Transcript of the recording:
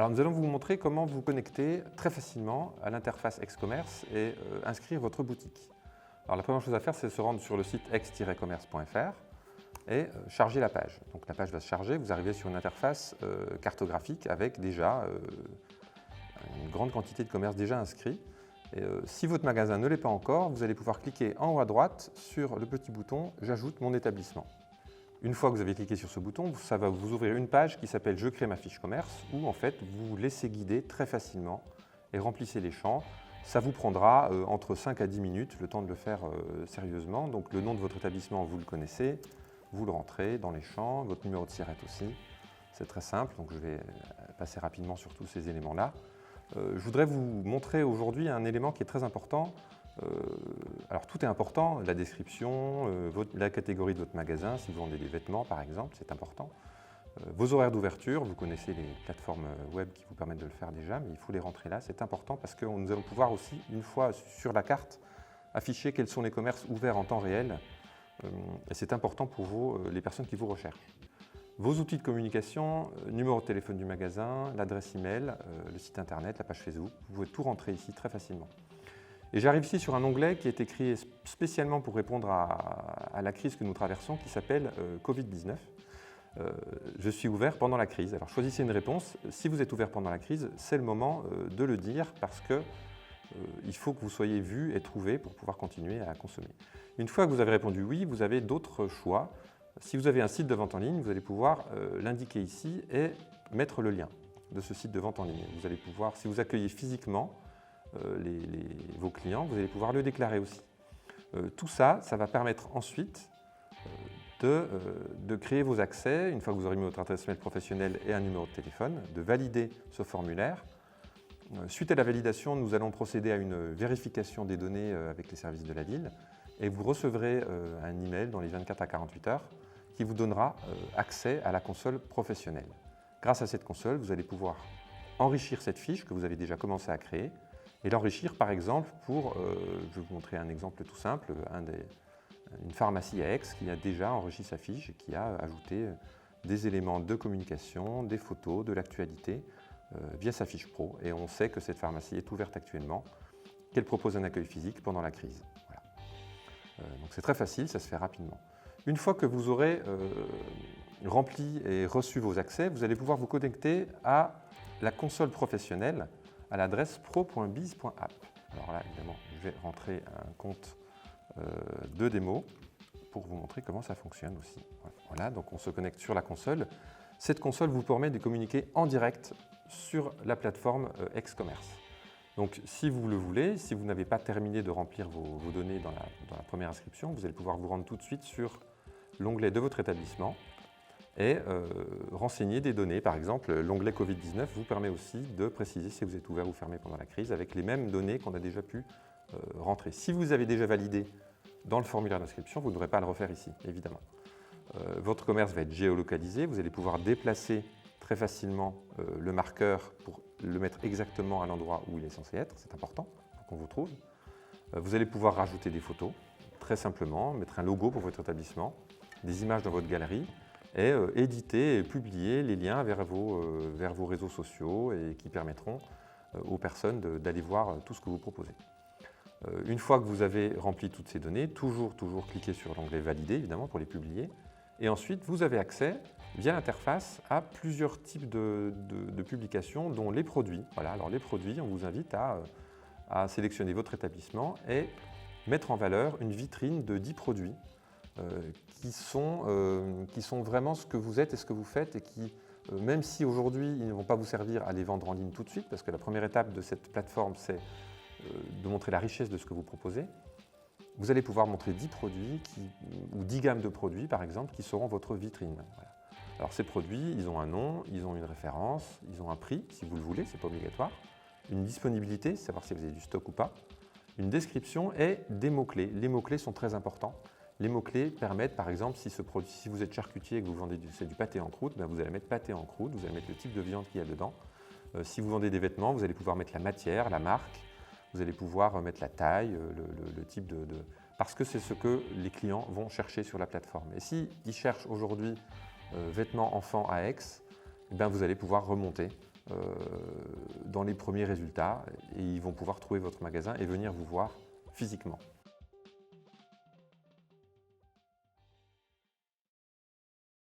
Alors nous allons vous montrer comment vous connecter très facilement à l'interface Ex-Commerce et inscrire votre boutique. Alors la première chose à faire, c'est se rendre sur le site ex-commerce.fr et charger la page. Donc la page va se charger, vous arrivez sur une interface cartographique avec déjà une grande quantité de commerces déjà inscrits. Et, si votre magasin ne l'est pas encore, vous allez pouvoir cliquer en haut à droite sur le petit bouton « J'ajoute mon établissement ». Une fois que vous avez cliqué sur ce bouton, ça va vous ouvrir une page qui s'appelle « Je crée ma fiche commerce » où en fait vous vous laissez guider très facilement et remplissez les champs. Ça vous prendra entre 5 à 10 minutes, le temps de le faire sérieusement. Donc le nom de votre établissement, vous le connaissez, vous le rentrez dans les champs, votre numéro de SIRET aussi. C'est très simple, donc je vais passer rapidement sur tous ces éléments-là. Je voudrais vous montrer aujourd'hui un élément qui est très important. Alors tout est important, la description, la catégorie de votre magasin, si vous vendez des vêtements par exemple, c'est important. Vos horaires d'ouverture, vous connaissez les plateformes web qui vous permettent de le faire déjà, mais il faut les rentrer là, c'est important parce que nous allons pouvoir aussi, une fois sur la carte, afficher quels sont les commerces ouverts en temps réel. Et c'est important pour les personnes qui vous recherchent. Vos outils de communication, numéro de téléphone du magasin, l'adresse email, le site internet, la page Facebook, vous pouvez tout rentrer ici très facilement. Et j'arrive ici sur un onglet qui a été créé spécialement pour répondre à la crise que nous traversons, qui s'appelle Covid-19. Je suis ouvert pendant la crise. Alors choisissez une réponse. Si vous êtes ouvert pendant la crise, c'est le moment de le dire parce que il faut que vous soyez vu et trouvé pour pouvoir continuer à consommer. Une fois que vous avez répondu oui, vous avez d'autres choix. Si vous avez un site de vente en ligne, vous allez pouvoir l'indiquer ici et mettre le lien de ce site de vente en ligne. Vous allez pouvoir, si vous accueillez physiquement vos clients, vous allez pouvoir le déclarer aussi. Tout ça, ça va permettre ensuite de créer vos accès, une fois que vous aurez mis votre adresse mail professionnelle et un numéro de téléphone, de valider ce formulaire. Suite à la validation, nous allons procéder à une vérification des données avec les services de la ville et vous recevrez un email dans les 24 à 48 heures qui vous donnera accès à la console professionnelle. Grâce à cette console, vous allez pouvoir enrichir cette fiche que vous avez déjà commencé à créer et l'enrichir par exemple pour, je vais vous montrer un exemple tout simple, une pharmacie à Aix qui a déjà enrichi sa fiche et qui a ajouté des éléments de communication, des photos, de l'actualité via sa fiche pro. Et on sait que cette pharmacie est ouverte actuellement, qu'elle propose un accueil physique pendant la crise. Voilà. Donc c'est très facile, ça se fait rapidement. Une fois que vous aurez rempli et reçu vos accès, vous allez pouvoir vous connecter à la console professionnelle à l'adresse pro.biz.app. Alors là, évidemment, je vais rentrer un compte de démo pour vous montrer comment ça fonctionne aussi. Voilà, donc on se connecte sur la console. Cette console vous permet de communiquer en direct sur la plateforme Ex-Commerce. Donc si vous le voulez, si vous n'avez pas terminé de remplir vos données dans la première inscription, vous allez pouvoir vous rendre tout de suite sur l'onglet de votre établissement et renseigner des données. Par exemple, l'onglet Covid-19 vous permet aussi de préciser si vous êtes ouvert ou fermé pendant la crise avec les mêmes données qu'on a déjà pu rentrer. Si vous avez déjà validé dans le formulaire d'inscription, vous ne devrez pas le refaire ici, évidemment. Votre commerce va être géolocalisé, vous allez pouvoir déplacer très facilement le marqueur pour le mettre exactement à l'endroit où il est censé être, c'est important pour qu'on vous trouve. Vous allez pouvoir rajouter des photos, très simplement, mettre un logo pour votre établissement, des images dans votre galerie et éditer et publier les liens vers vos réseaux sociaux et qui permettront aux personnes d'aller voir tout ce que vous proposez. Une fois que vous avez rempli toutes ces données, toujours cliquer sur l'onglet « Valider » évidemment pour les publier. Et ensuite, vous avez accès via l'interface à plusieurs types de publications, dont les produits. Voilà, alors les produits, on vous invite à sélectionner votre établissement et mettre en valeur une vitrine de 10 produits qui sont vraiment ce que vous êtes et ce que vous faites et qui, même si aujourd'hui ils ne vont pas vous servir à les vendre en ligne tout de suite, parce que la première étape de cette plateforme, c'est de montrer la richesse de ce que vous proposez, vous allez pouvoir montrer 10 produits ou 10 gammes de produits, par exemple, qui seront votre vitrine. Voilà. Alors ces produits, ils ont un nom, ils ont une référence, ils ont un prix, si vous le voulez, ce n'est pas obligatoire, une disponibilité, savoir si vous avez du stock ou pas, une description et des mots-clés. Les mots-clés sont très importants. Les mots-clés permettent, par exemple, si vous êtes charcutier et que vous vendez du pâté en croûte, ben vous allez mettre pâté en croûte, vous allez mettre le type de viande qu'il y a dedans. Si vous vendez des vêtements, vous allez pouvoir mettre la matière, la marque, vous allez pouvoir mettre la taille, le type parce que c'est ce que les clients vont chercher sur la plateforme. Et s'ils cherchent aujourd'hui vêtements enfants à Aix, eh bien vous allez pouvoir remonter dans les premiers résultats et ils vont pouvoir trouver votre magasin et venir vous voir physiquement.